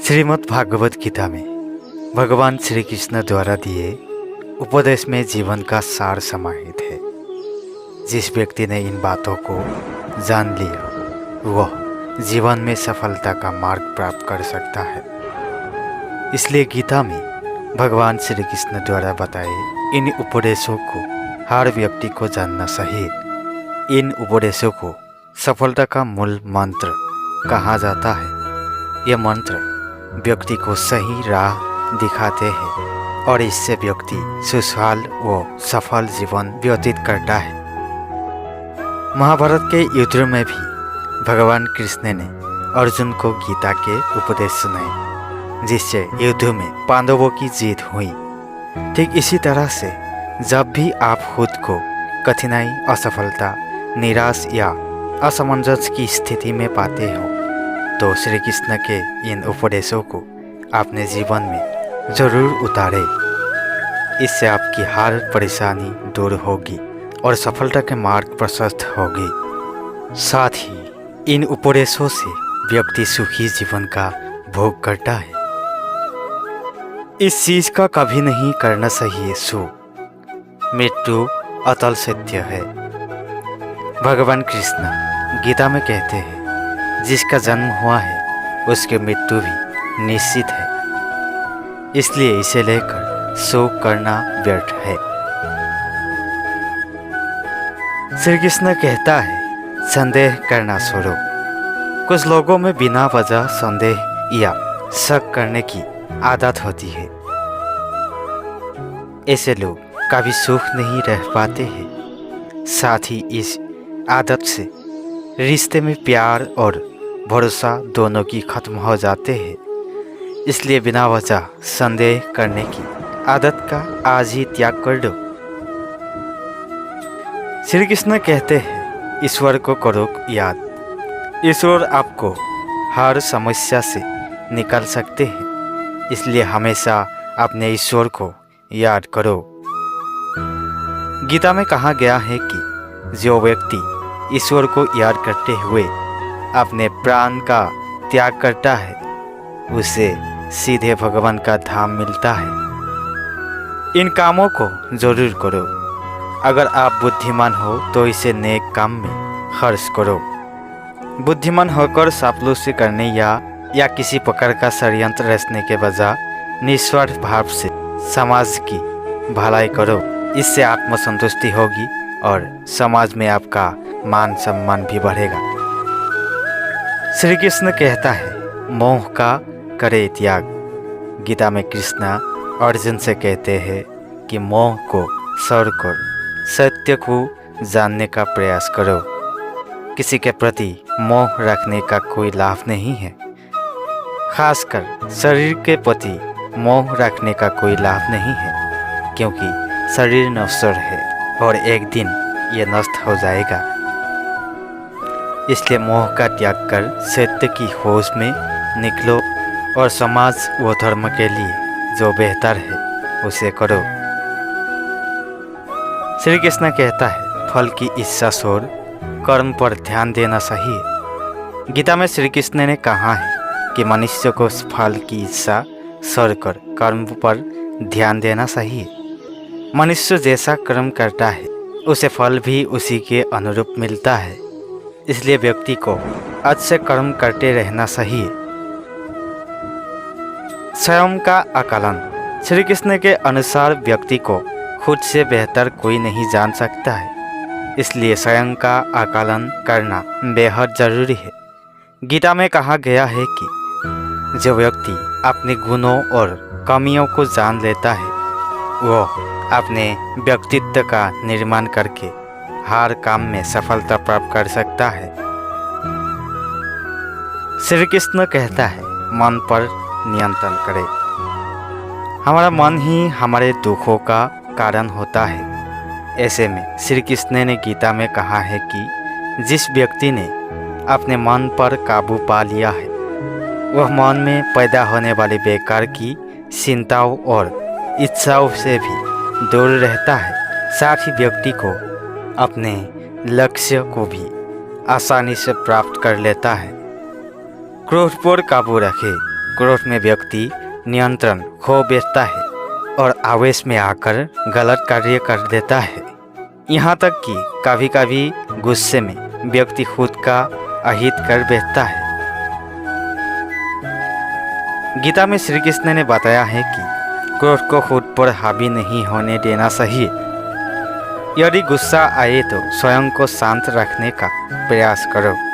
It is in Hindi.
श्रीमद् भागवत गीता में भगवान श्री कृष्ण द्वारा दिए उपदेश में जीवन का सार समाहित है। जिस व्यक्ति ने इन बातों को जान लिया वह जीवन में सफलता का मार्ग प्राप्त कर सकता है। इसलिए गीता में भगवान श्री कृष्ण द्वारा बताए इन उपदेशों को हर व्यक्ति को जानना चाहिए। इन उपदेशों को सफलता का मूल मंत्र कहा जाता है। यह मंत्र व्यक्ति को सही राह दिखाते हैं और इससे व्यक्ति खुशहाल व सफल जीवन व्यतीत करता है। महाभारत के युद्ध में भी भगवान कृष्ण ने अर्जुन को गीता के उपदेश सुनाए, जिससे युद्ध में पांडवों की जीत हुई। ठीक इसी तरह से जब भी आप खुद को कठिनाई, असफलता, निराश या असमंजस की स्थिति में पाते हो तो श्री कृष्ण के इन उपदेशों को अपने जीवन में जरूर उतारें। इससे आपकी हर परेशानी दूर होगी और सफलता के मार्ग प्रशस्त होगी। साथ ही इन उपदेशों से व्यक्ति सुखी जीवन का भोग करता है। इस चीज का कभी नहीं करना चाहिए सो मृत्यु अतल सत्य है। भगवान कृष्ण गीता में कहते हैं जिसका जन्म हुआ है उसकी मृत्यु भी निश्चित है, इसलिए इसे लेकर शोक करना व्यर्थ है। श्री कृष्ण कहता है संदेह करना छोड़ो। कुछ लोगों में बिना वजह संदेह या शक करने की आदत होती है। ऐसे लोग कभी सुख नहीं रह पाते हैं। साथ ही इस आदत से रिश्ते में प्यार और भरोसा दोनों की खत्म हो जाते हैं। इसलिए बिना वजह संदेह करने की आदत का आज ही त्याग कर दो। श्री कृष्ण कहते हैं ईश्वर को करो याद। ईश्वर आपको हर समस्या से निकाल सकते हैं, इसलिए हमेशा अपने ईश्वर को याद करो। गीता में कहा गया है कि जो व्यक्ति ईश्वर को याद करते हुए अपने प्राण का त्याग करता है उसे सीधे भगवान का धाम मिलता है। इन कामों को जरूर करो। अगर आप बुद्धिमान हो तो इसे नेक काम में खर्च करो। बुद्धिमान होकर चापलूसी करने या किसी प्रकार का षड्यंत्र रचने के बजाय निस्वार्थ भाव से समाज की भलाई करो। इससे आत्मसंतुष्टि होगी और समाज में आपका मान सम्मान भी बढ़ेगा। श्री कृष्ण कहता है मोह का करे त्याग। गीता में कृष्ण अर्जुन से कहते हैं कि मोह को छोड़कर सत्य को जानने का प्रयास करो। किसी के प्रति मोह रखने का कोई लाभ नहीं है। खासकर शरीर के प्रति मोह रखने का कोई लाभ नहीं है, क्योंकि शरीर नश्वर है और एक दिन ये नष्ट हो जाएगा। इसलिए मोह का त्याग कर सत्य की खोज में निकलो और समाज व धर्म के लिए जो बेहतर है उसे करो। श्री कृष्ण कहता है फल की इच्छा छोड़ कर्म पर ध्यान देना चाहिए। गीता में श्री कृष्ण ने कहा है कि मनुष्य को फल की इच्छा छोड़कर कर्म पर ध्यान देना चाहिए। मनुष्य जैसा कर्म करता है उसे फल भी उसी के अनुरूप मिलता है। इसलिए व्यक्ति को अच्छे कर्म करते रहना चाहिए। स्वयं का आकलन। श्री कृष्ण के अनुसार व्यक्ति को खुद से बेहतर कोई नहीं जान सकता है, इसलिए स्वयं का आकलन करना बेहद जरूरी है। गीता में कहा गया है कि जो व्यक्ति अपने गुणों और कमियों को जान लेता है वह अपने व्यक्तित्व का निर्माण करके हर काम में सफलता प्राप्त कर सकता है। श्री कृष्ण कहता है मन पर नियंत्रण करें। हमारा मन ही हमारे दुखों का कारण होता है। ऐसे में श्री कृष्ण ने गीता में कहा है कि जिस व्यक्ति ने अपने मन पर काबू पा लिया है वह मन में पैदा होने वाली बेकार की चिंताओं और इच्छाओं से भी दूर रहता है। साथ ही व्यक्ति को अपने लक्ष्य को भी आसानी से प्राप्त कर लेता है। क्रोध पर काबू रखे। क्रोध में व्यक्ति नियंत्रण खो बैठता है और आवेश में आकर गलत कार्य कर देता है। यहाँ तक कि कभी कभी गुस्से में व्यक्ति खुद का अहित कर बैठता है। गीता में श्री कृष्ण ने बताया है कि क्रोध को खुद पर हावी नहीं होने देना चाहिए। यदि गुस्सा आए तो स्वयं को शांत रखने का प्रयास करो।